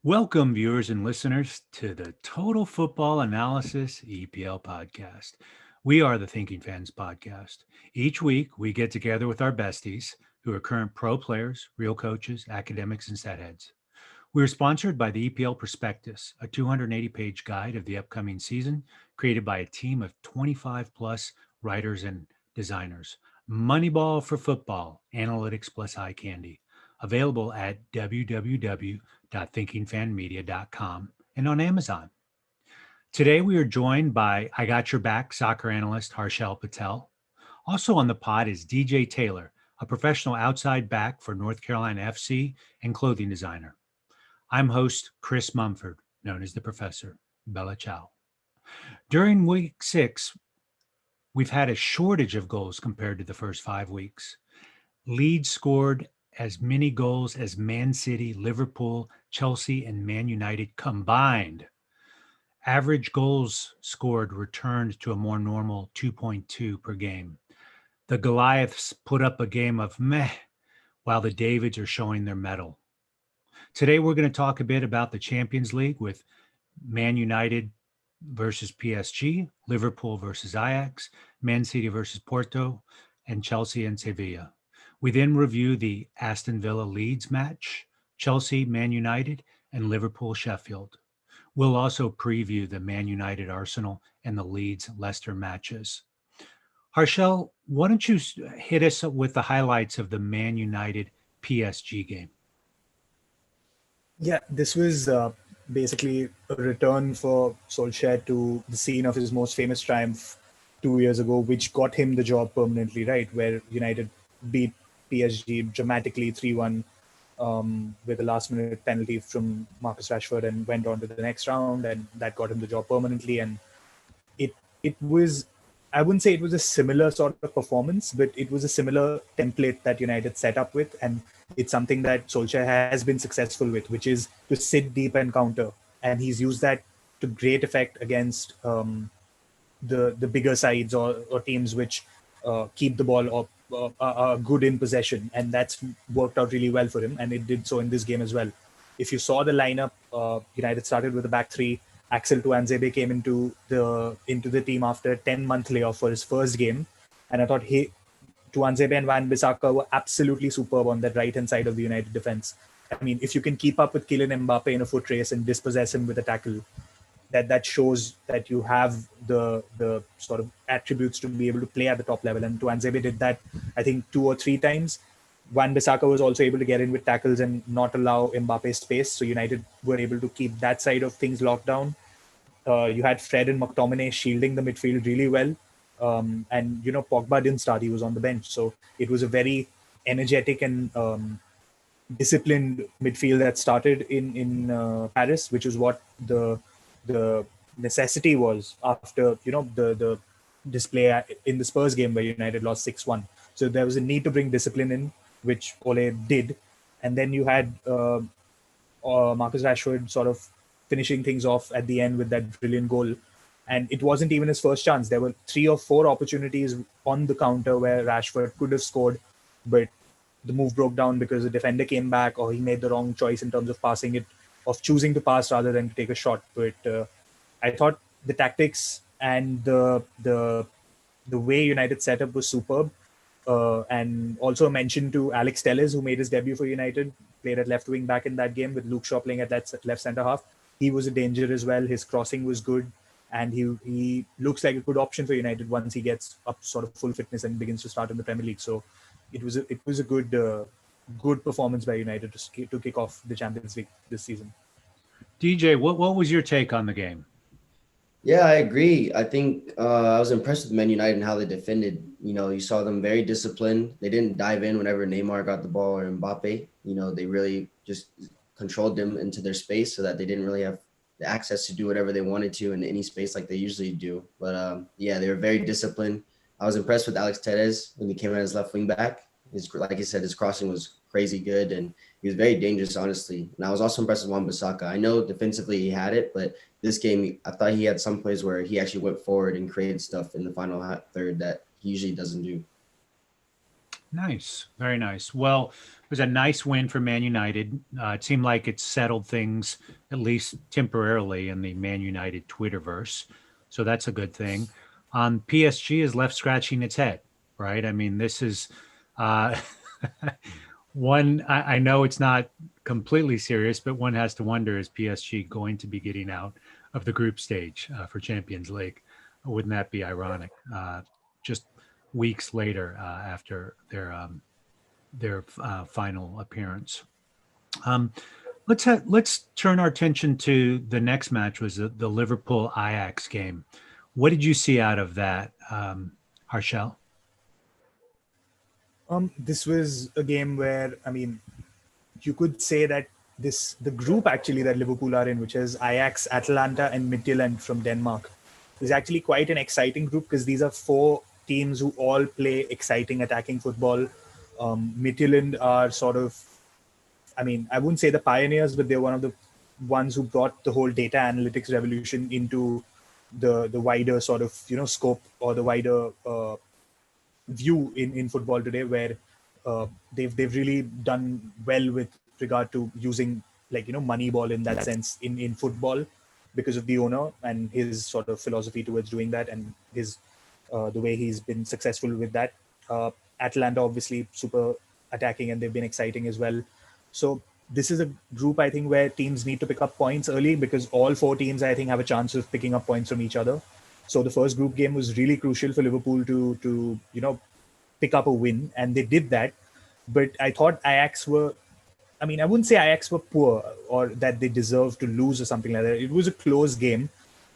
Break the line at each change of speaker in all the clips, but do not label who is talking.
Welcome, viewers and listeners, to the Total Football Analysis EPL Podcast. We are the Thinking Fans Podcast. Each week, we get together with our besties, who are current pro players, real coaches, academics, and set heads. We are sponsored by the EPL Prospectus, a 280-page guide of the upcoming season created by a team of 25-plus writers and designers. Moneyball for football, analytics plus eye candy. Available at www.thinkingfanmedia.com and on Amazon. Today, we are joined by I Got Your Back soccer analyst Harshal Patel. Also on the pod is DJ Taylor, a professional outside back for North Carolina FC and clothing designer. I'm host Chris Mumford, known as the Professor. Bella ciao. During week 6, we've had a shortage of goals compared to the first 5 weeks. Leeds scored as many goals as Man City, Liverpool, Chelsea, and Man United combined. Average goals scored returned to a more normal 2.2 per game. The Goliaths put up a game of meh, while the Davids are showing their mettle. Today, we're going to talk a bit about the Champions League with Man United versus PSG, Liverpool versus Ajax, Man City versus Porto, and Chelsea and Sevilla. We then review the Aston Villa-Leeds match, Chelsea, Man United, and Liverpool-Sheffield. We'll also preview the Man United-Arsenal and the Leeds-Leicester matches. Harshal, why don't you hit us with the highlights of the Man United-PSG game?
Yeah, this was basically a return for Solskjaer to the scene of his most famous triumph 2 years ago, which got him the job permanently, right? Where United beat PSG dramatically 3-1 with a last-minute penalty from Marcus Rashford and went on to the next round, and that got him the job permanently. And it was, I wouldn't say it was a similar sort of performance, but it was a similar template that United set up with, and it's something that Solskjaer has been successful with, which is to sit deep and counter, and he's used that to great effect against the bigger sides or teams which keep the ball or are good in possession, and that's worked out really well for him, and it did so in this game as well. If you saw the lineup, United started with a back three. Axel Tuanzebe came into the team after a 10-month layoff for his first game, and I thought Tuanzebe and Wan-Bissaka were absolutely superb on that right-hand side of the United defense. I mean, if you can keep up with Kylian Mbappe in a foot race and dispossess him with a tackle, that shows that you have the sort of attributes to be able to play at the top level. And Tuanzebe did that, I think, 2 or 3 times. Wan-Bissaka was also able to get in with tackles and not allow Mbappe space. So United were able to keep that side of things locked down. You had Fred and McTominay shielding the midfield really well. And, Pogba didn't start. He was on the bench. So it was a very energetic and disciplined midfield that started in Paris, which is what the necessity was after, the display in the Spurs game where United lost 6-1. So there was a need to bring discipline in, which Ole did. And then you had Marcus Rashford sort of finishing things off at the end with that brilliant goal. And it wasn't even his first chance. There were 3 or 4 opportunities on the counter where Rashford could have scored, but the move broke down because the defender came back, or he made the wrong choice in terms of passing it, of choosing to pass rather than to take a shot. But I thought the tactics and the way United set up was superb. And also a mention to Alex Telles, who made his debut for United, played at left wing back in that game with Luke Shaw playing at that left centre half. He was a danger as well. His crossing was good, and he looks like a good option for United once he gets up sort of full fitness and begins to start in the Premier League. So it was a good performance by United to kick off the Champions League this season.
DJ, what was your take on the game?
Yeah, I agree. I think I was impressed with Man United and how they defended. You saw them very disciplined. They didn't dive in whenever Neymar got the ball or Mbappe. They really just controlled them into their space so that they didn't really have the access to do whatever they wanted to in any space like they usually do. But yeah, they were very disciplined. I was impressed with Alex Telles when he came out as left wing back. Like you said, his crossing was crazy good, and he was very dangerous, honestly. And I was also impressed with Wan-Bissaka. I know defensively he had it, but this game, I thought he had some plays where he actually went forward and created stuff in the final third that he usually doesn't do.
Nice. Very nice. Well, it was a nice win for Man United. It seemed like it settled things, at least temporarily, in the Man United Twitterverse. So that's a good thing. PSG is left scratching its head, right? I mean, this is uh, one, I know it's not completely serious, but one has to wonder, is PSG going to be getting out of the group stage for Champions League? Wouldn't that be ironic? Just weeks later after their final appearance. Let's turn our attention to the next match, was the Liverpool Ajax game. What did you see out of that, Harshal?
This was a game where, I mean, you could say that the group actually that Liverpool are in, which is Ajax, Atalanta, and Midtjylland from Denmark, is actually quite an exciting group because these are four teams who all play exciting attacking football. Midtjylland are sort of, I mean, I wouldn't say the pioneers, but they're one of the ones who brought the whole data analytics revolution into the wider sort of scope, or the wider view in football today, where they've really done well with regard to using money ball in that sense in football, because of the owner and his sort of philosophy towards doing that, and his the way he's been successful with that. Atalanta obviously super attacking, and they've been exciting as well. So this is a group, I think, where teams need to pick up points early, because all four teams, I think, have a chance of picking up points from each other. So the first group game was really crucial for Liverpool to pick up a win, and they did that. But I thought Ajax were, I mean, I wouldn't say Ajax were poor or that they deserved to lose or something like that. It was a close game,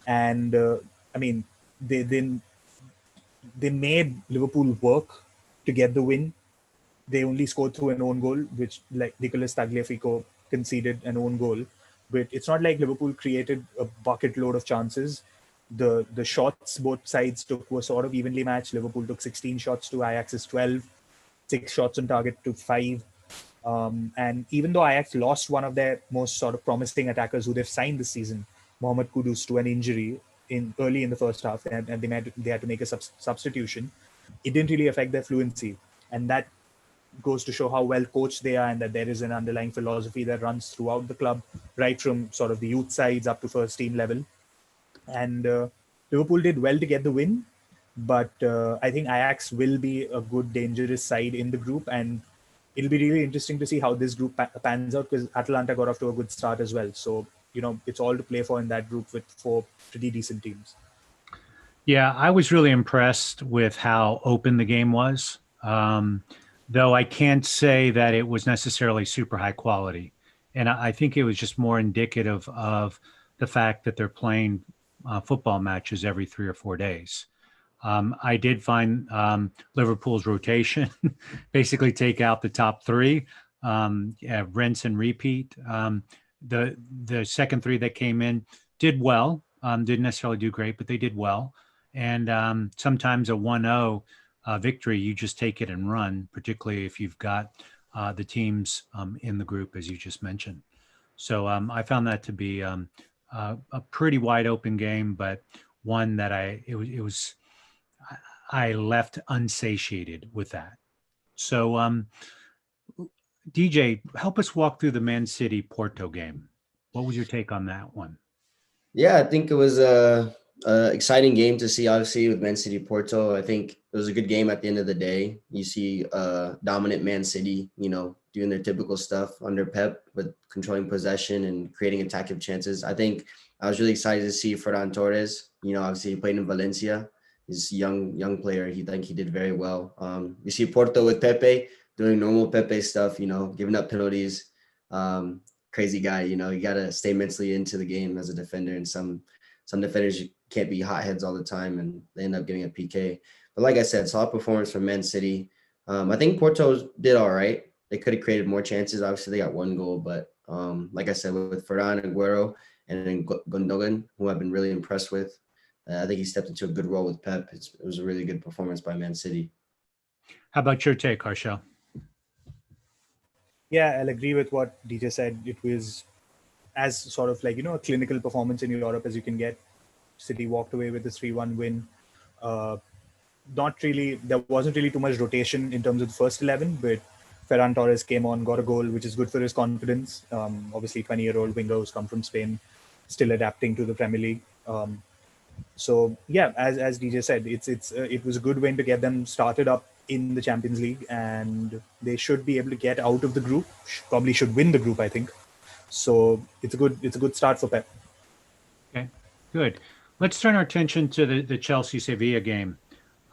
and I mean, they made Liverpool work to get the win. They only scored through an own goal, which like Nicolas Tagliafico conceded an own goal. But it's not like Liverpool created a bucket load of chances. The shots both sides took were sort of evenly matched. Liverpool took 16 shots to Ajax's 12, 6 shots on target to 5. And even though Ajax lost one of their most sort of promising attackers who they've signed this season, Mohamed Kudus, to an injury early in the first half, and they had to make a substitution, it didn't really affect their fluency. And that goes to show how well coached they are, and that there is an underlying philosophy that runs throughout the club, right from sort of the youth sides up to first team level. And Liverpool did well to get the win, but I think Ajax will be a good, dangerous side in the group, and it'll be really interesting to see how this group pans out, because Atalanta got off to a good start as well. So, it's all to play for in that group with 4 pretty decent teams.
Yeah, I was really impressed with how open the game was, though I can't say that it was necessarily super high quality. And I think it was just more indicative of the fact that they're playing football matches every 3 or 4 days. I did find Liverpool's rotation basically take out the top 3, rinse and repeat. The second 3 that came in did well, didn't necessarily do great, but they did well. And sometimes a 1-0 victory, you just take it and run, particularly if you've got the teams in the group, as you just mentioned. So I found that to be a pretty wide open game, but one that I left unsatiated with that. So DJ, help us walk through the Man City-Porto game. What was your take on that one?
Yeah, I think it was a exciting game to see, obviously, with Man City-Porto. I think it was a good game at the end of the day. You see dominant Man City, doing their typical stuff under Pep, with controlling possession and creating attacking chances. I think I was really excited to see Ferran Torres. Obviously he played in Valencia. He's a young player. He did very well. You see Porto with Pepe doing normal Pepe stuff, giving up penalties. Crazy guy, you got to stay mentally into the game as a defender, and some defenders can't be hotheads all the time, and they end up getting a PK. But like I said, solid performance from Man City. I think Porto did all right. They could have created more chances. Obviously, they got 1 goal, but like I said, with Ferran Aguero and then Gundogan, who I've been really impressed with, I think he stepped into a good role with Pep. It was a really good performance by Man City.
How about your take, Harshal?
Yeah, I'll agree with what DJ said. It was as sort of like, a clinical performance in Europe as you can get. City walked away with a 3-1 win. there wasn't really too much rotation in terms of the first 11, but Ferran Torres came on, got a goal, which is good for his confidence. Obviously, 20-year-old winger who's come from Spain, still adapting to the Premier League. So yeah, as DJ said, it was a good win to get them started up in the Champions League, and they should be able to get out of the group. Probably should win the group, I think. So it's a good start for Pep.
Okay, good. Let's turn our attention to the Chelsea-Sevilla game,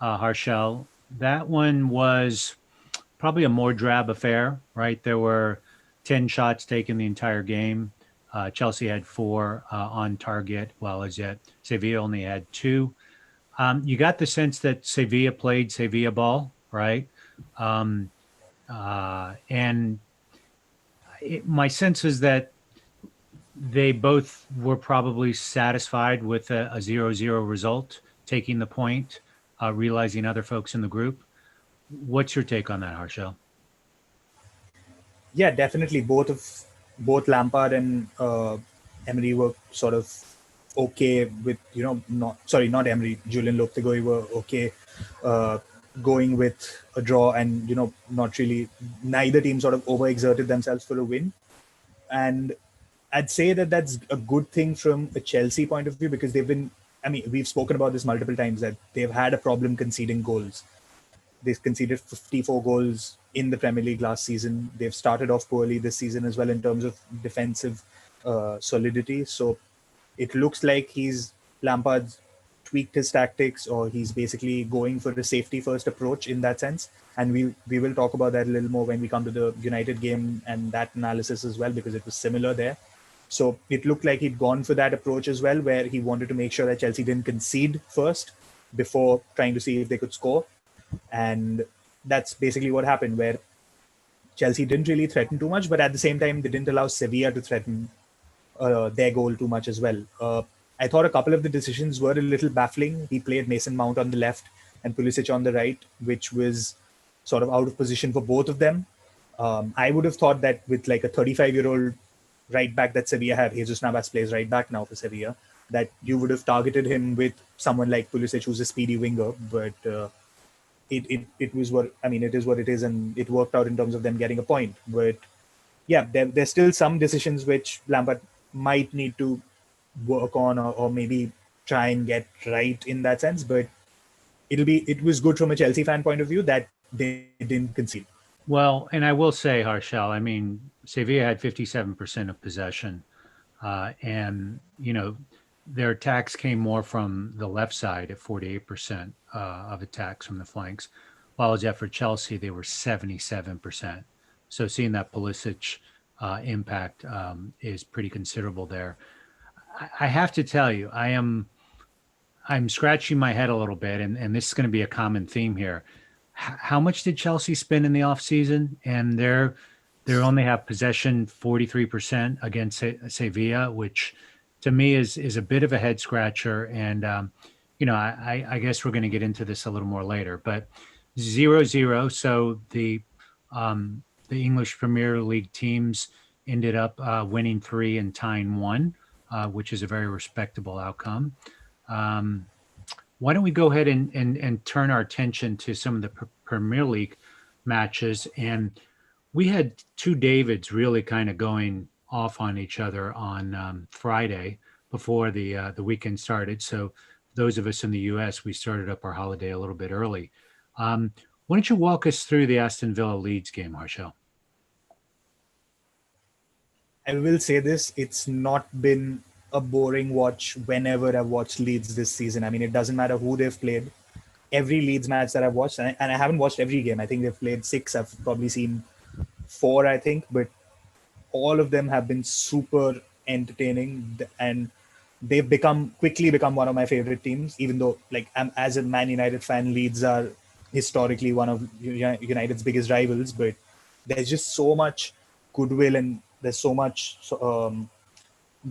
Harshal. That one was probably a more drab affair, right? There were 10 shots taken the entire game. Chelsea had 4 on target, while as yet Sevilla only had 2. You got the sense that Sevilla played Sevilla ball, right? And my sense is that they both were probably satisfied with a 0-0 result, taking the point, realizing other folks in the group. What's your take on that, Harshal?
Yeah, definitely. Both Lampard and Emery were sort of okay with, not Emery, Julian Lopetegui were okay going with a draw, and not really, neither team sort of overexerted themselves for a win. And I'd say that that's a good thing from a Chelsea point of view, because we've spoken about this multiple times, that they've had a problem conceding goals. They've conceded 54 goals in the Premier League last season. They've started off poorly this season as well in terms of defensive solidity. So it looks like Lampard's tweaked his tactics, or he's basically going for the safety first approach in that sense. And we will talk about that a little more when we come to the United game and that analysis as well, because it was similar there. So it looked like he'd gone for that approach as well, where he wanted to make sure that Chelsea didn't concede first before trying to see if they could score. And that's basically what happened, where Chelsea didn't really threaten too much, but at the same time, they didn't allow Sevilla to threaten their goal too much as well. I thought a couple of the decisions were a little baffling. He played Mason Mount on the left and Pulisic on the right, which was sort of out of position for both of them. I would have thought that with like a 35-year-old right back that Sevilla have, Jesus Navas plays right back now for Sevilla, that you would have targeted him with someone like Pulisic, who's a speedy winger. But it is what it is, and it worked out in terms of them getting a point. But yeah, there's still some decisions which Lampard might need to work on, or maybe try and get right in that sense. But it was good from a Chelsea fan point of view that they didn't concede.
Well, and I will say, Harshal, I mean, Sevilla had 57% of possession, and their attacks came more from the left side at 48% of attacks from the flanks, while as yet for Chelsea they were 77%. So seeing that Pulisic impact is pretty considerable there. I have to tell you, I'm scratching my head a little bit, and this is going to be a common theme here. How much did Chelsea spend in the offseason? And they only have possession 43% against Sevilla, which to me is a bit of a head scratcher. And, I guess we're going to get into this a little more later, but 0-0. So the English Premier League teams ended up winning 3 and tying 1, which is a very respectable outcome. Why don't we go ahead and turn our attention to some of the Premier League matches? And we had 2 Davids really kind of going off on each other on Friday before the weekend started. So those of us in the U.S., we started up our holiday a little bit early. Why don't you walk us through the Aston Villa Leeds game, Harshal?
I will say this, it's not been a boring watch whenever I've watched Leeds this season. I mean, it doesn't matter who they've played. Every Leeds match that I've watched, and I haven't watched every game. I think they've played 6. I've probably seen 4, I think. But all of them have been super entertaining, and they've quickly become one of my favorite teams, even though, like, as a Man United fan, Leeds are historically one of United's biggest rivals. But there's just so much goodwill, and there's so much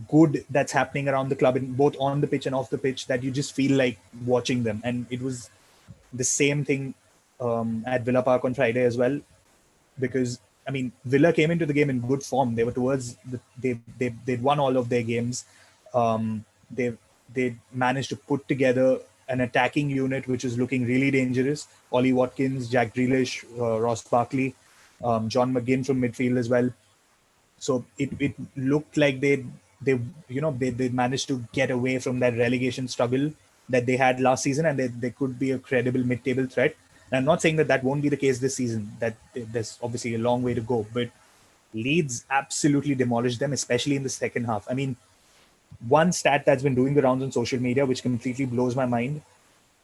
good that's happening around the club, both on the pitch and off the pitch, that you just feel like watching them. And it was the same thing at Villa Park on Friday as well, because I mean, Villa came into the game in good form. They were they'd won all of their games. They managed to put together an attacking unit which was looking really dangerous. Ollie Watkins, Jack Grealish, Ross Barkley, John McGinn from midfield as well. So it looked like they managed to get away from that relegation struggle that they had last season, and they could be a credible mid-table threat. And I'm not saying that won't be the case this season. That there's obviously a long way to go, but Leeds absolutely demolished them, especially in the second half. I mean, one stat that's been doing the rounds on social media, which completely blows my mind.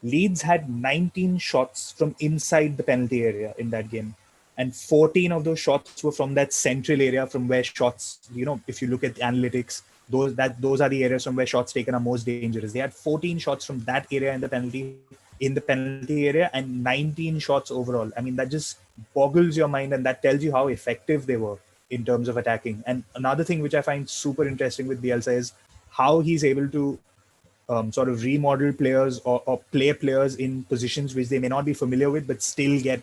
Leeds had 19 shots from inside the penalty area in that game. And 14 of those shots were from that central area from where shots, if you look at the analytics, those are the areas from where shots taken are most dangerous. They had 14 shots from that area in the penalty area and 19 shots overall. I mean, that just boggles your mind, and that tells you how effective they were in terms of attacking. And another thing which I find super interesting with Bielsa is how he's able to sort of remodel players or play players in positions which they may not be familiar with, but still get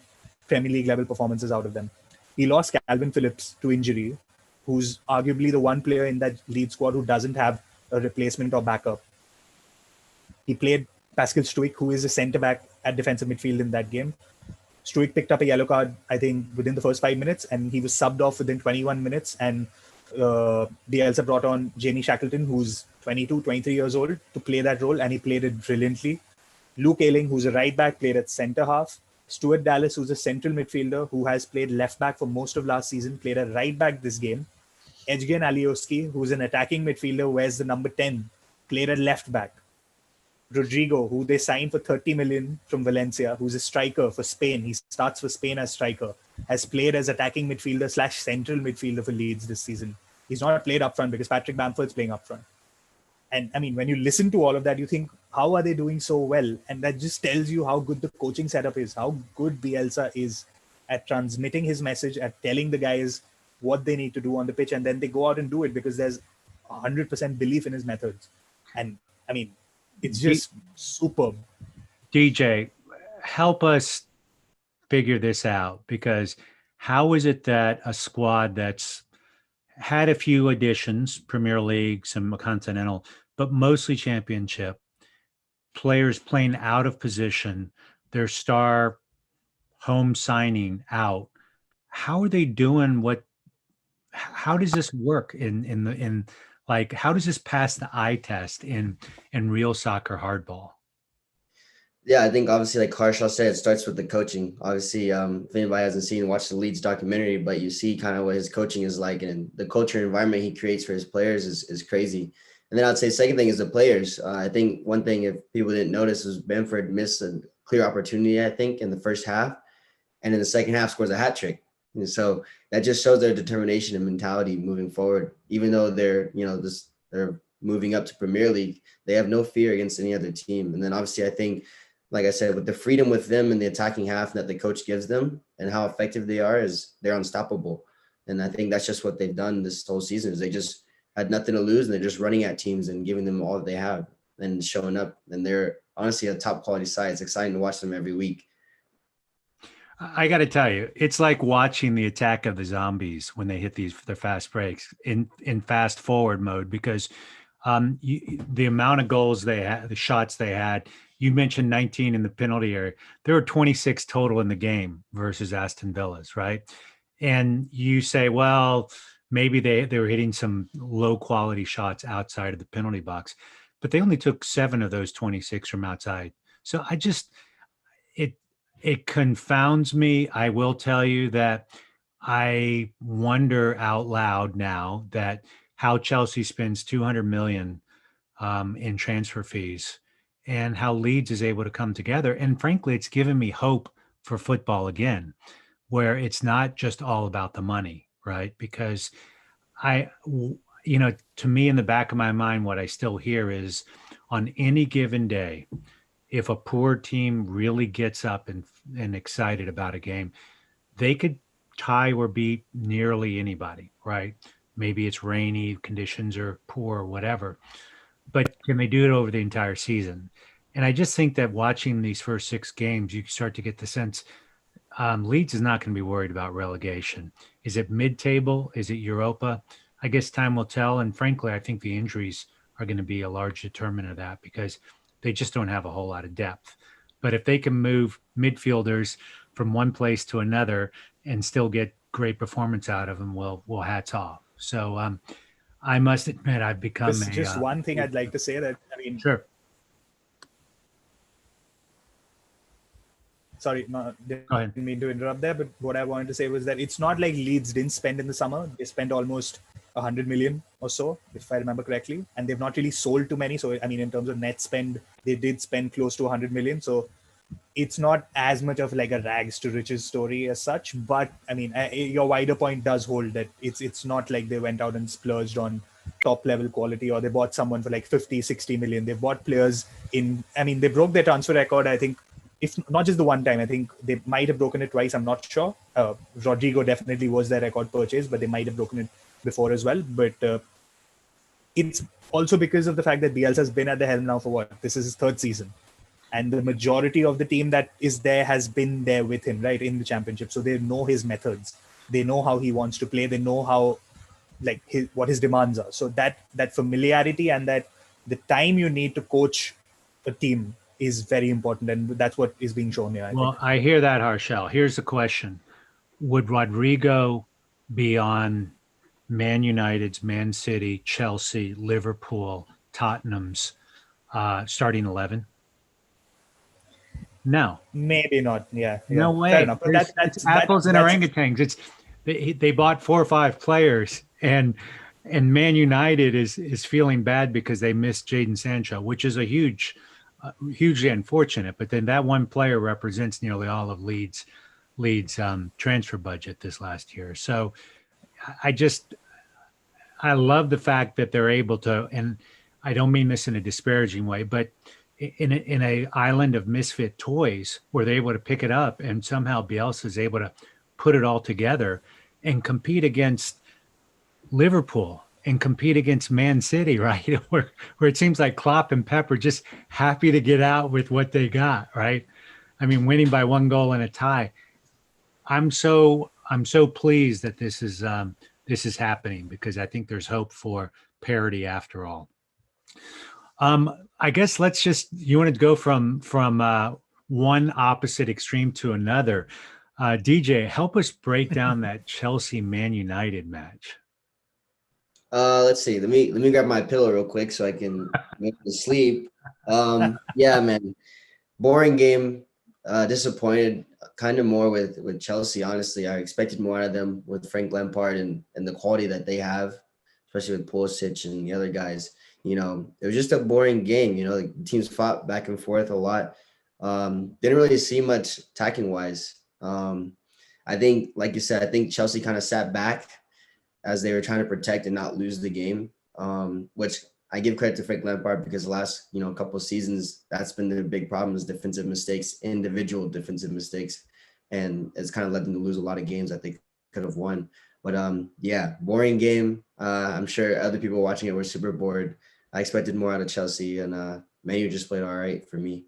Premier League level performances out of them. He lost Calvin Phillips to injury, who's arguably the one player in that Leeds squad who doesn't have a replacement or backup. He played Pascal Struijk, who is a centre-back at defensive midfield in that game. Struijk picked up a yellow card, I think, within the first 5 minutes, and he was subbed off within 21 minutes. And Bielsa brought on Jamie Shackleton, who's 22, 23 years old, to play that role, and he played it brilliantly. Luke Ayling, who's a right-back, played at centre-half. Stuart Dallas, who's a central midfielder who has played left-back for most of last season, played at right-back this game. Edgen Alioski, who's an attacking midfielder, wears the number 10, played at left-back. Rodrigo, who they signed for 30 million from Valencia, who's a striker for Spain. He starts for Spain as striker, has played as attacking midfielder / central midfielder for Leeds this season. He's not played up front because Patrick Bamford's playing up front. And I mean, when you listen to all of that, you think, how are they doing so well? And that just tells you how good the coaching setup is, how good Bielsa is at transmitting his message, at telling the guys what they need to do on the pitch. And then they go out and do it because there's 100% belief in his methods. And I mean, it's just superb.
DJ, help us figure this out, because how is it that a squad that's had a few additions, Premier League, some Continental, but mostly Championship, players playing out of position, their star home signing out, how are they doing how does this work how does this pass the eye test in real soccer hardball?
Yeah, I think obviously, like Harshal said, it starts with the coaching. Obviously, if anybody hasn't watched the Leeds documentary, but you see kind of what his coaching is like, and the culture and environment he creates for his players is crazy. And then I'd say second thing is the players. I think one thing, if people didn't notice, was Bamford missed a clear opportunity, I think, in the first half, and in the second half scores a hat trick. And so that just shows their determination and mentality moving forward. Even though they're moving up to Premier League, they have no fear against any other team. And then obviously, I think, like I said, with the freedom with them in the attacking half that the coach gives them and how effective they are, is they're unstoppable. And I think that's just what they've done this whole season, is they just had nothing to lose, and they're just running at teams and giving them all that they have and showing up. And they're honestly a top quality side. It's exciting to watch them every week.
I got to tell you, it's like watching the attack of the zombies when they hit their fast breaks in fast forward mode, because the amount of goals they had, the shots they had. You mentioned 19 in the penalty area. There were 26 total in the game versus Aston Villa's, right? And you say, well, maybe they were hitting some low quality shots outside of the penalty box, but they only took 7 of those 26 from outside. So it confounds me. I will tell you that I wonder out loud now that how Chelsea spends 200 million in transfer fees, and how Leeds is able to come together. And frankly, it's given me hope for football again, where it's not just all about the money, right? Because to me, in the back of my mind, what I still hear is, on any given day, if a poor team really gets up and excited about a game, they could tie or beat nearly anybody, right? Maybe it's rainy, conditions are poor, whatever. But can they do it over the entire season? And I just think that watching these first 6 games, you start to get the sense Leeds is not going to be worried about relegation. Is it mid-table? Is it Europa? I guess time will tell. And frankly, I think the injuries are going to be a large determinant of that, because they just don't have a whole lot of depth. But if they can move midfielders from one place to another and still get great performance out of them, well, hats off. So I must admit, I've become
just one thing I'd like to say that,
sure.
Sorry, didn't mean to interrupt there, but what I wanted to say was that it's not like Leeds didn't spend in the summer. They spent almost 100 million or so, if I remember correctly, and they've not really sold too many. So, in terms of net spend, they did spend close to 100 million. So it's not as much of like a rags to riches story as such. But your wider point does hold that it's not like they went out and splurged on top level quality, or they bought someone for like 50, 60 million. They bought players they broke their transfer record, I think. If not just the one time, I think they might have broken it twice. I'm not sure. Rodrigo definitely was their record purchase, but they might have broken it before as well. But it's also because of the fact that Bielsa's been at the helm now for what? This is his third season. And the majority of the team that is there has been there with him, right, in the championship. So they know his methods. They know how he wants to play. They know how, what his demands are. So that familiarity and that the time you need to coach a team is very important, and that's what is being shown here. I think.
I hear that, Harshal. Here's the question. Would Rodrigo be on Man United's, Man City, Chelsea, Liverpool, Tottenham's starting 11? No.
Maybe not. Yeah.
No way.
Fair enough. But
that's apples and orangutans. They bought 4 or 5 players, and Man United is feeling bad because they missed Jadon Sancho, which is a hugely unfortunate, but then that one player represents nearly all of Leeds' transfer budget this last year. So I love the fact that they're able to, and I don't mean this in a disparaging way, but in a island of misfit toys where they're able to pick it up, and somehow Bielsa is able to put it all together and compete against Liverpool and compete against Man City, right? Where it seems like Klopp and Pep are just happy to get out with what they got, right? Winning by 1 goal and a tie. I'm so pleased that this is happening, because I think there's hope for parity after all. I guess you want to go from one opposite extreme to another. DJ, help us break down that Chelsea Man United match.
Let's see. Let me grab my pillow real quick so I can make the sleep. Yeah, man. Boring game. Disappointed kind of more with Chelsea. Honestly, I expected more out of them with Frank Lampard and the quality that they have, especially with Pulisic and the other guys. It was just a boring game. The teams fought back and forth a lot. Didn't really see much attacking wise. I think, like you said, I think Chelsea kind of sat back as they were trying to protect and not lose the game, which I give credit to Frank Lampard, because the last, couple of seasons, that's been the big problem, is defensive mistakes, individual defensive mistakes. And it's kind of led them to lose a lot of games that they could have won. But yeah, boring game. I'm sure other people watching it were super bored. I expected more out of Chelsea, and Man U just played all right for me.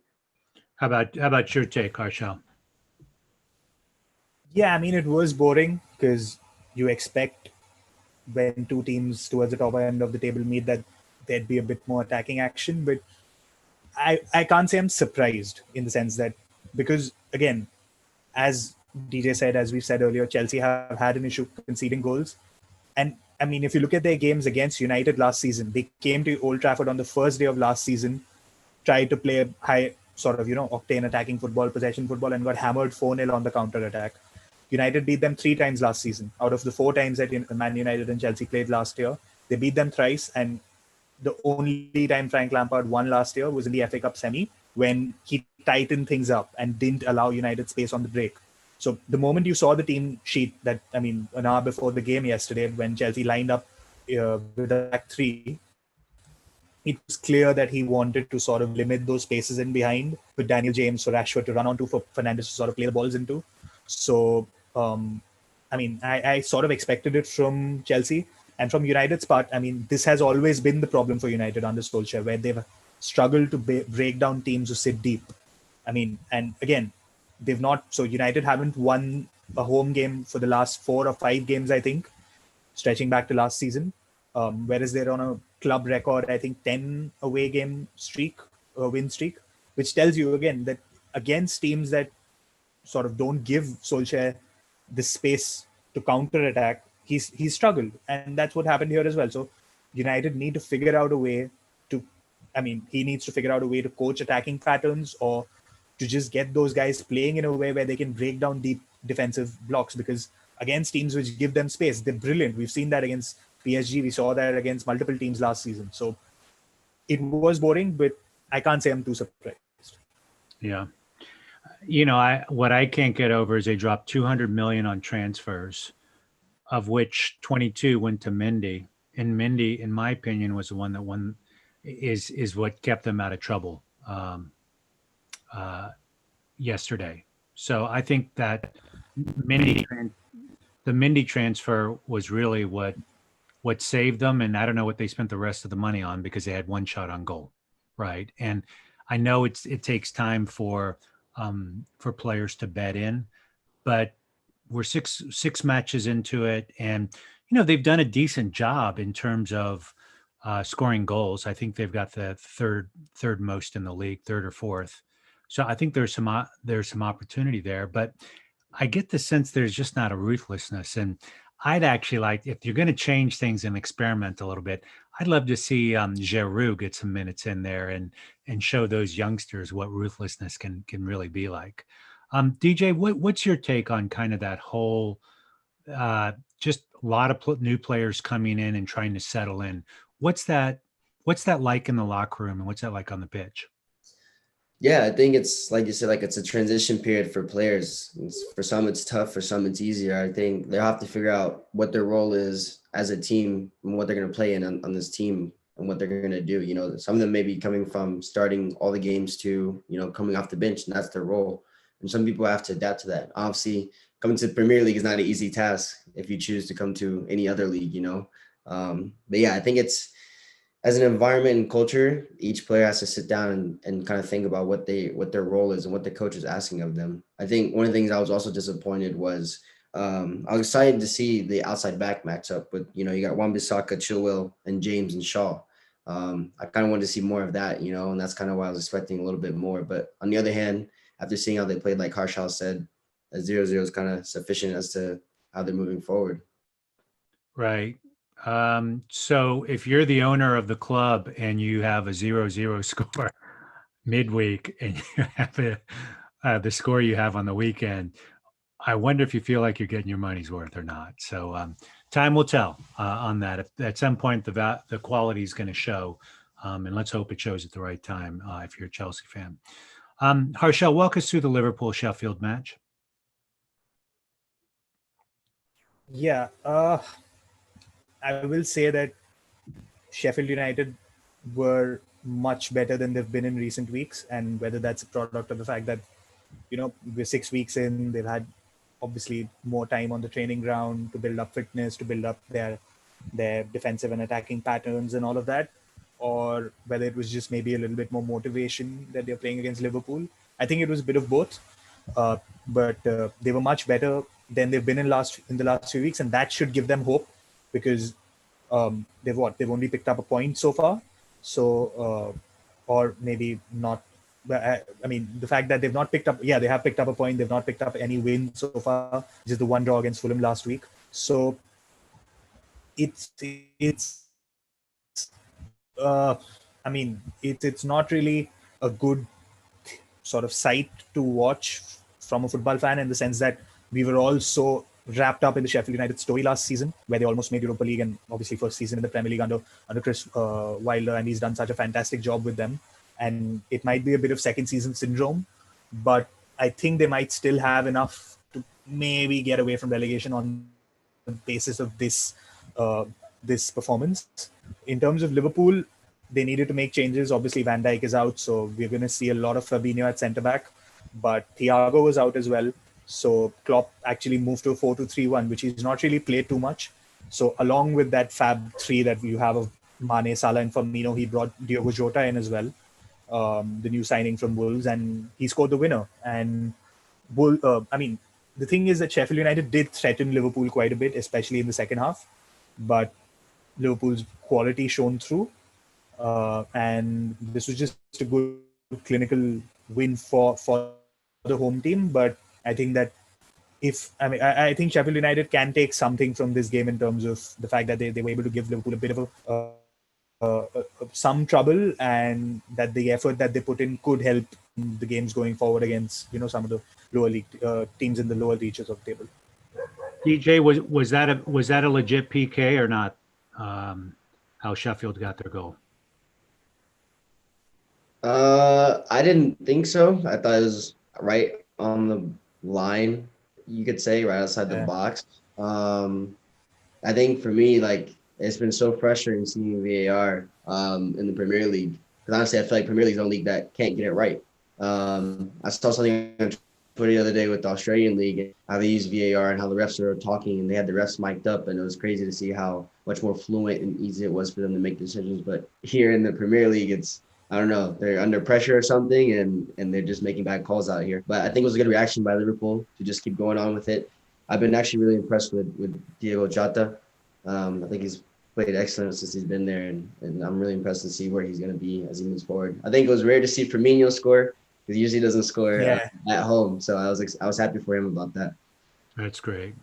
How about your take, Harshal?
Yeah, it was boring, because you expect when two teams towards the top end of the table meet that there'd be a bit more attacking action. But I can't say I'm surprised, in the sense that, because again, as DJ said, as we said earlier, Chelsea have had an issue conceding goals. And if you look at their games against United last season, they came to Old Trafford on the first day of last season, tried to play a high sort of, octane attacking football, possession football, and got hammered 4-0 on the counter-attack. United beat them 3 times last season. Out of the 4 times that Man United and Chelsea played last year, they beat them thrice. And the only time Frank Lampard won last year was in the FA Cup semi, when he tightened things up and didn't allow United space on the break. So the moment you saw the team sheet that, an hour before the game yesterday, when Chelsea lined up with the back 3, it was clear that he wanted to sort of limit those spaces in behind, with Daniel James for Rashford to run onto, for Fernandes to sort of play the balls into. So, I sort of expected it from Chelsea. And from United's part, this has always been the problem for United under Solskjaer, where they've struggled to break down teams who sit deep. And again, they've not. So United haven't won a home game for the last 4 or 5 games, I think, stretching back to last season. Whereas they're on a club record, I think, 10 away game streak win streak, which tells you again that against teams that sort of don't give Solskjaer the space to counter attack, he's struggled, and that's what happened here as well. So United need to figure out a way to, he needs to figure out a way to coach attacking patterns, or to just get those guys playing in a way where they can break down deep defensive blocks, because against teams which give them space, they're brilliant. We've seen that against PSG. We saw that against multiple teams last season. So it was boring, but I can't say I'm too surprised.
Yeah. What I can't get over is they dropped 200 million on transfers, of which 22 went to Mendy. And Mendy, in my opinion, was the one that is what kept them out of trouble yesterday. So I think that the Mendy transfer was really what saved them. And I don't know what they spent the rest of the money on, because they had one shot on goal, right? And I know it takes time for players to bed in, but we're six matches into it, and they've done a decent job in terms of scoring goals. I think they've got the third most in the league, third or fourth. So I think there's some opportunity there, but I get the sense there's just not a ruthlessness. And I'd actually like, if you're going to change things and experiment a little bit, I'd love to see Giroud get some minutes in there and show those youngsters what ruthlessness can really be like. DJ, what's your take on kind of that whole, just a lot of new players coming in and trying to settle in? What's that like in the locker room, and what's that like on the pitch?
Yeah, I think it's like you said, like it's a transition period for players. For some, it's tough. For some, it's easier. I think they'll have to figure out what their role is as a team and what they're going to play in on this team and what they're going to do. Some of them may be coming from starting all the games to, coming off the bench, and that's their role. And some people have to adapt to that. Obviously, coming to the Premier League is not an easy task if you choose to come to any other league, But yeah, I think it's, as an environment and culture, each player has to sit down and kind of think about what their role is and what the coach is asking of them. I think one of the things I was also disappointed was I was excited to see the outside back matchup, but you got Wan-Bissaka, Chilwell, and James and Shaw. I kind of wanted to see more of that, and that's kind of why I was expecting a little bit more. But on the other hand, after seeing how they played, like Harshal said, a 0-0 is kind of sufficient as to how they're moving forward.
Right. So if you're the owner of the club and you have a 0-0 score midweek, and you have the score you have on the weekend, I wonder if you feel like you're getting your money's worth or not. So time will tell on that. If at some point the quality is going to show, and let's hope it shows at the right time if you're a Chelsea fan. Harshal, walk us through the Liverpool-Sheffield match.
Yeah, I will say that Sheffield United were much better than they've been in recent weeks, and whether that's a product of the fact that, we're 6 weeks in, they've had obviously more time on the training ground to build up fitness, to build up their defensive and attacking patterns and all of that, or whether it was just maybe a little bit more motivation that they're playing against Liverpool. I think it was a bit of both, but they were much better than they've been in the last few weeks, and that should give them hope, because they've only picked up a point so far. So or maybe not. But the fact that they've not picked up, they have picked up a point. They've not picked up any wins so far, just the one draw against Fulham last week. So it's not really a good sort of sight to watch from a football fan, in the sense that we were all so wrapped up in the Sheffield United story last season, where they almost made Europa League, and obviously first season in the Premier League under Chris Wilder, and he's done such a fantastic job with them. And it might be a bit of second season syndrome, but I think they might still have enough to maybe get away from relegation on the basis of this performance. In terms of Liverpool, they needed to make changes. Obviously, Van Dijk is out, so we're going to see a lot of Fabinho at centre back, but Thiago was out as well. So Klopp actually moved to a 4-2-3-1, which he's not really played too much. So along with that Fab 3 that you have of Mane, Salah, and Firmino, he brought Diogo Jota in as well, the new signing from Wolves, and he scored the winner. And the thing is that Sheffield United did threaten Liverpool quite a bit, especially in the second half, but Liverpool's quality shone through. and this was just a good clinical win for the home team. But I think that I think Sheffield United can take something from this game in terms of the fact that they were able to give Liverpool a bit of some trouble, and that the effort that they put in could help in the games going forward against some of the lower league teams in the lower reaches of the table.
DJ, was that a legit PK or not? How Sheffield got their goal?
I didn't think so. I thought it was right on the line, you could say, right outside the box. I think for me, like, it's been so frustrating seeing VAR in the Premier League, because honestly, I feel like Premier League is the only league that can't get it right. I saw something on Twitter the other day with the Australian league, how they use VAR and how the refs are talking, and they had the refs mic'd up, and it was crazy to see how much more fluent and easy it was for them to make decisions. But here in the Premier League, it's, I don't know, they're under pressure or something, and they're just making bad calls out here. But I think it was a good reaction by Liverpool to just keep going on with it. I've been actually really impressed with Diego Jota. I think he's played excellent since he's been there, and I'm really impressed to see where he's going to be as he moves forward. I think it was rare to see Firmino score, because he usually doesn't score at home. So I was happy for him about that.
That's great.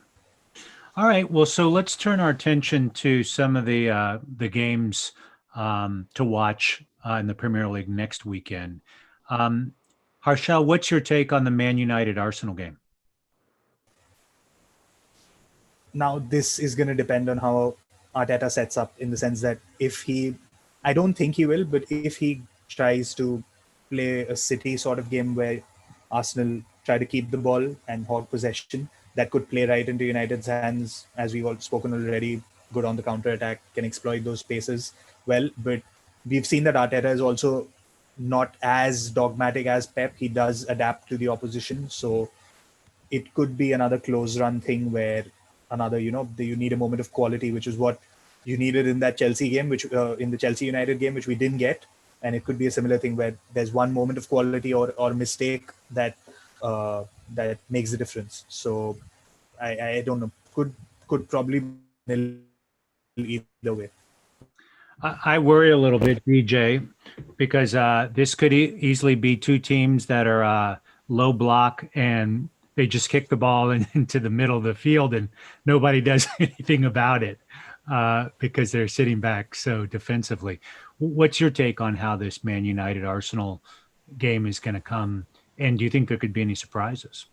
All right, well, so let's turn our attention to some of the games to watch in the Premier League next weekend. Harshal, what's your take on the Man United Arsenal game?
Now, this is going to depend on how Arteta sets up, in the sense that I don't think he will, but if he tries to play a City sort of game where Arsenal try to keep the ball and hog possession, that could play right into United's hands. As we've all spoken already, good on the counter-attack, can exploit those spaces well. But we've seen that Arteta is also not as dogmatic as Pep. He does adapt to the opposition. So it could be another close run thing where you need a moment of quality, which is what you needed in that Chelsea game, which in the Chelsea United game, which we didn't get. And it could be a similar thing where there's one moment of quality or mistake that makes the difference. So I don't know. Could probably either way.
I worry a little bit, DJ, because this could easily be two teams that are low block, and they just kick the ball into the middle of the field and nobody does anything about it because they're sitting back so defensively. What's your take on how this Man United Arsenal game is going to come? And do you think there could be any surprises?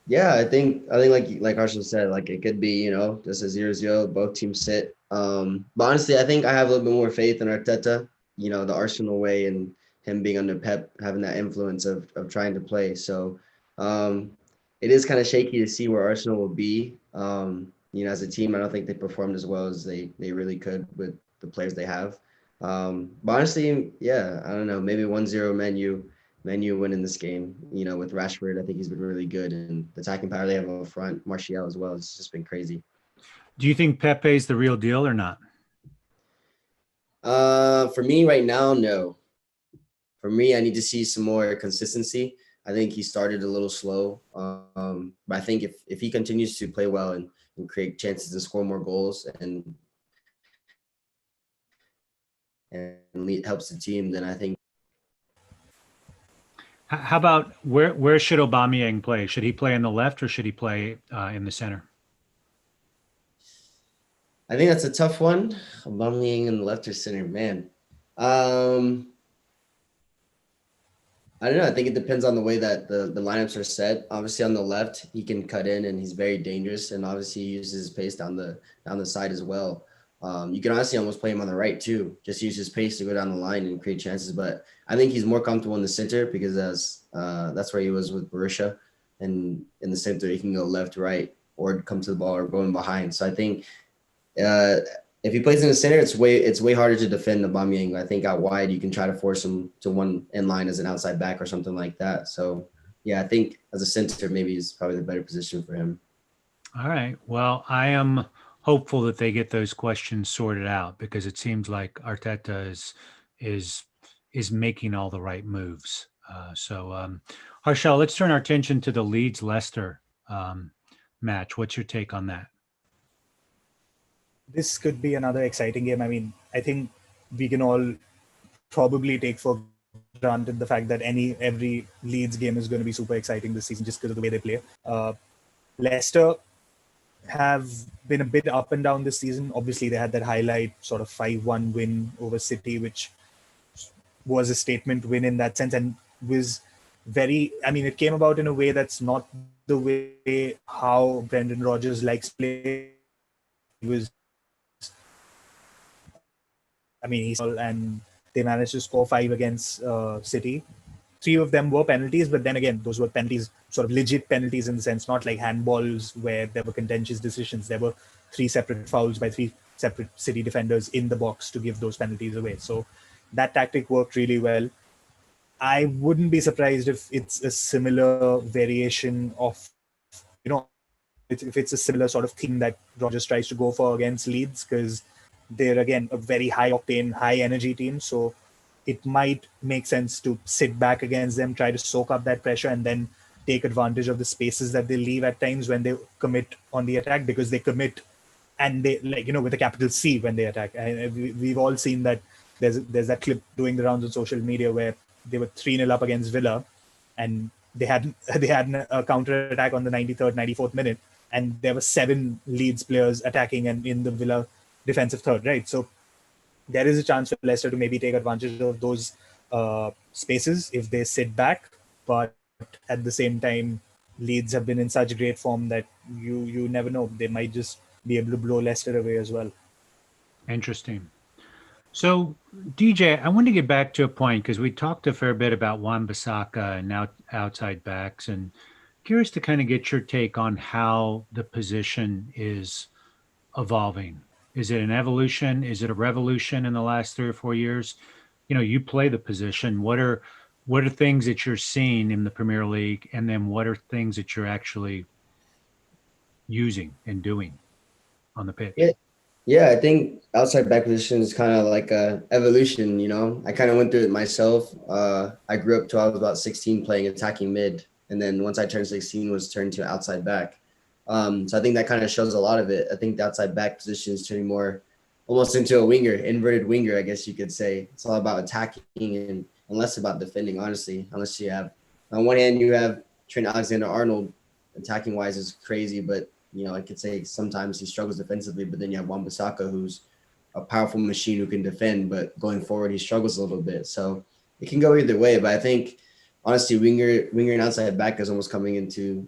Yeah, I think like Harshal said, like, it could be, just a 0-0, both teams sit. But honestly, I think I have a little bit more faith in Arteta, the Arsenal way, and him being under Pep, having that influence of trying to play. So it is kind of shaky to see where Arsenal will be. As a team, I don't think they performed as well as they really could with the players they have. But honestly, yeah, I don't know, maybe 1-0 Menu winning this game, with Rashford. I think he's been really good, and the attacking power they have up front, Martial as well, it's just been crazy.
Do you think Pepe's the real deal or not?
For me right now, no. For me, I need to see some more consistency. I think he started a little slow, but I think if he continues to play well and create chances and score more goals and helps the team, then I think.
How about where should Aubameyang play? Should he play in the left or should he play in the center?
I think that's a tough one. Aubameyang in the left or center, man. I don't know. I think it depends on the way that the lineups are set. Obviously, on the left, he can cut in and he's very dangerous. And obviously, he uses his pace down the side as well. You can honestly almost play him on the right too. Just use his pace to go down the line and create chances. But I think he's more comfortable in the center because that's where he was with Borussia. And in the center, he can go left, right, or come to the ball or go in behind. So I think if he plays in the center, it's way harder to defend Aubameyang. I think out wide, you can try to force him to one in line as an outside back or something like that. So, yeah, I think as a center, maybe is probably the better position for him.
All right. Well, I am hopeful that they get those questions sorted out because it seems like Arteta is making all the right moves. Harshal, let's turn our attention to the Leeds-Leicester match. What's your take on that?
This could be another exciting game. I mean, I think we can all probably take for granted the fact that every Leeds game is going to be super exciting this season just because of the way they play. Leicester have been a bit up and down this season. Obviously, they had that highlight sort of 5-1 win over City, which was a statement win in that sense and was it came about in a way that's not the way how Brendan Rodgers likes to play. He was, and they managed to score 5 against City. 3 of them were penalties, but then again, those were penalties, sort of legit penalties in the sense, not like handballs where there were contentious decisions. There were 3 separate fouls by 3 separate City defenders in the box to give those penalties away. So that tactic worked really well. I wouldn't be surprised if it's a similar variation of, if it's a similar sort of thing that Rodgers tries to go for against Leeds, because they're, again, a very high-octane, high-energy team. So it might make sense to sit back against them, try to soak up that pressure, and then take advantage of the spaces that they leave at times when they commit on the attack, because they commit and they, with a capital C when they attack. And we've all seen that there's that clip doing the rounds on social media where they were 3-0 up against Villa and they had a counter attack on the 93rd, 94th minute, and there were 7 Leeds players attacking and in the Villa defensive third, right? So there is a chance for Leicester to maybe take advantage of those spaces if they sit back. But at the same time, Leeds have been in such great form that you never know. They might just be able to blow Leicester away as well.
Interesting. So, DJ, I want to get back to a point because we talked a fair bit about Wan-Bissaka and now outside backs, and curious to kind of get your take on how the position is evolving. Is it an evolution? Is it a revolution in the last 3 or 4 years? You play the position. What are things that you're seeing in the Premier League, and then what are things that you're actually using and doing on the pitch?
Yeah, I think outside back position is kind of like a evolution, I kind of went through it myself. I grew up till I was about 16 playing attacking mid. And then once I turned 16 was turned to outside back. So I think that kind of shows a lot of it. I think the outside back position is turning more almost into a winger, inverted winger, I guess you could say. It's all about attacking and less about defending, honestly, unless you have, on one hand, you have Trent Alexander-Arnold attacking wise is crazy, but I could say sometimes he struggles defensively, but then you have Wan-Bissaka, who's a powerful machine who can defend, but going forward, he struggles a little bit. So it can go either way. But I think, honestly, winger and outside back is almost coming into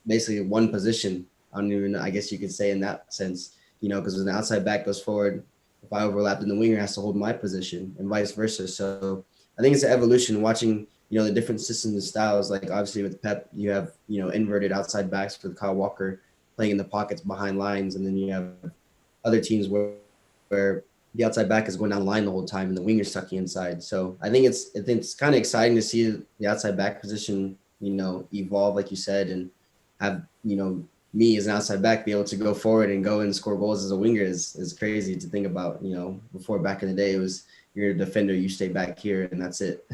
basically one position. I don't even know, I guess you could say in that sense, because when the outside back goes forward, if I overlap, then the winger has to hold my position and vice versa. So I think it's an evolution watching the different systems and styles. Like obviously with Pep, you have, inverted outside backs with Kyle Walker playing in the pockets behind lines. And then you have other teams where the outside back is going down the line the whole time and the winger's tucking inside. So I think it's kind of exciting to see the outside back position, evolve, like you said, and have, me as an outside back be able to go forward and go and score goals as a winger is crazy to think about. Before, back in the day, it was you're a defender, you stay back here and that's it.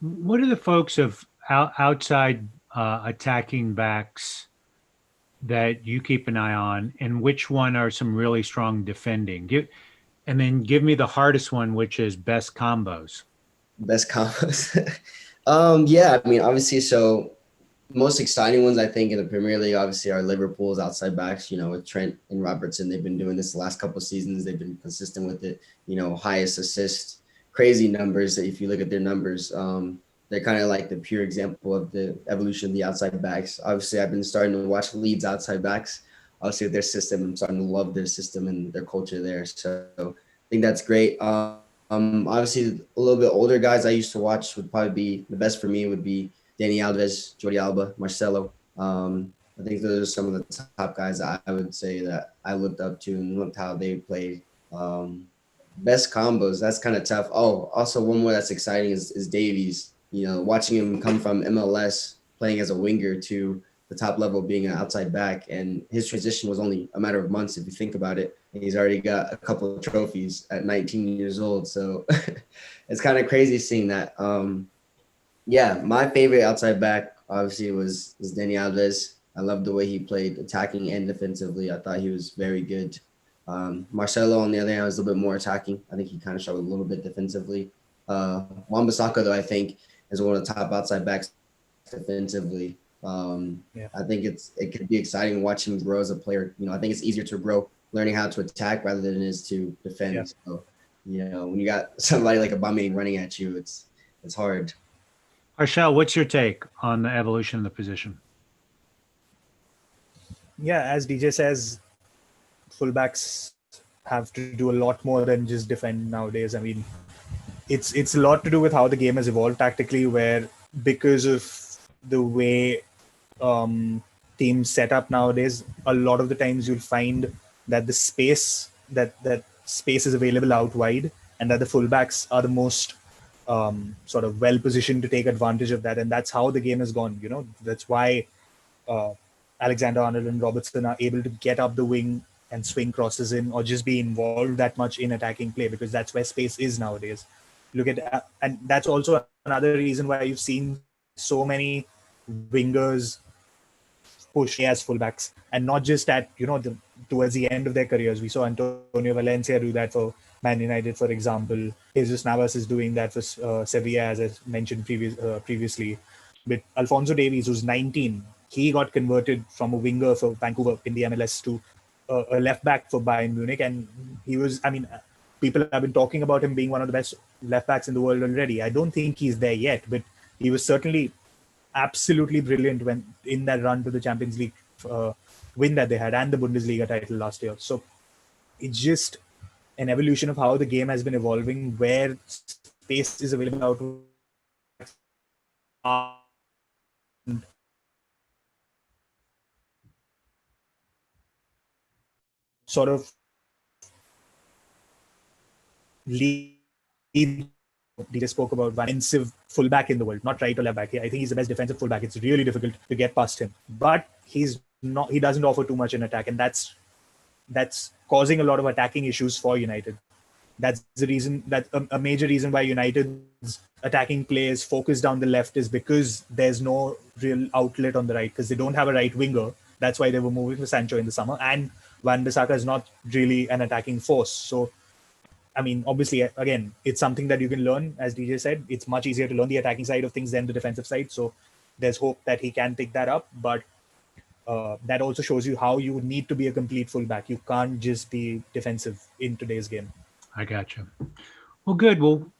What are the folks of outside attacking backs that you keep an eye on, and which one are some really strong defending? And then give me the hardest one, which is best combos.
Best combos. Yeah, obviously, so most exciting ones I think in the Premier League obviously are Liverpool's outside backs, with Trent and Robertson. They've been doing this the last couple of seasons. They've been consistent with it, highest assist, crazy numbers. If you look at their numbers, they're kind of like the pure example of the evolution of the outside backs. Obviously, I've been starting to watch Leeds outside backs. Obviously, with their system, I'm starting to love their system and their culture there. So I think that's great. Obviously, a little bit older guys I used to watch would probably be the best for me would be Dani Alves, Jordi Alba, Marcelo. I think those are some of the top guys that I would say that I looked up to and looked how they played. Best combos, that's kind of tough. Oh, also one more that's exciting is Davies. Watching him come from MLS playing as a winger to the top level being an outside back, and his transition was only a matter of months if you think about it. And he's already got a couple of trophies at 19 years old, so it's kind of crazy seeing that. Yeah, my favorite outside back obviously was Dani Alves. I loved the way he played attacking and defensively. I thought he was very good. Marcelo, on the other hand, was a little bit more attacking. I think he kind of struggled a little bit defensively. Wan-Bissaka, though, I think is one of the top outside backs defensively. I think it could be exciting to watch him grow as a player. I think it's easier to grow learning how to attack rather than it is to defend.
Yeah.
So, when you got somebody like Aubameyang running at you, it's hard.
Harshal, what's your take on the evolution of the position?
Yeah, as DJ says, fullbacks have to do a lot more than just defend nowadays. I mean, it's a lot to do with how the game has evolved tactically, where because of the way teams set up nowadays, a lot of the times you'll find that the space that space is available out wide, and that the fullbacks are the most sort of well positioned to take advantage of that, and that's how the game has gone. That's why Alexander-Arnold and Robertson are able to get up the wing and swing crosses in, or just be involved that much in attacking play, because that's where space is nowadays. Look at, and that's also another reason why you've seen so many wingers push as fullbacks, and not just at towards the end of their careers. We saw Antonio Valencia do that for Man United, for example. Jesus Navas is doing that for Sevilla, as I mentioned previously. But Alphonso Davies, who's 19, he got converted from a winger for Vancouver in the MLS to a left back for Bayern Munich, and he was. I mean, people have been talking about him being one of the best left backs in the world already. I don't think he's there yet, but he was certainly absolutely brilliant when in that run to the Champions League win that they had, and the Bundesliga title last year. So it's just an evolution of how the game has been evolving, where space is available out. Sort of lead. DJ spoke about one defensive fullback in the world, not right or left back. I think he's the best defensive fullback. It's really difficult to get past him, but he's not. He doesn't offer too much in attack, and that's causing a lot of attacking issues for United. That's the reason, that a major reason why United's attacking play is focused down the left is because there's no real outlet on the right, because they don't have a right winger. That's why they were moving for Sancho in the summer, and Wan-Bissaka is not really an attacking force. So, I mean, obviously, again, it's something that you can learn. As DJ said, it's much easier to learn the attacking side of things than the defensive side. So there's hope that he can pick that up. But that also shows you how you need to be a complete fullback. You can't just be defensive in today's game.
I got you. Well, good. Well,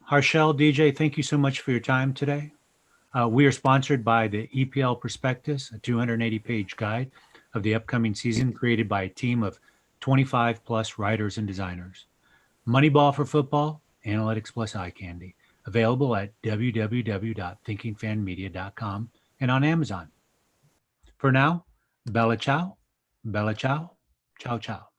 Harshal, DJ, thank you so much for your time today. We are sponsored by the EPL Prospectus, a 280-page guide of the upcoming season created by a team of 25-plus writers and designers. Moneyball for football, analytics plus eye candy. Available at www.thinkingfanmedia.com and on Amazon. For now, bella ciao, ciao ciao.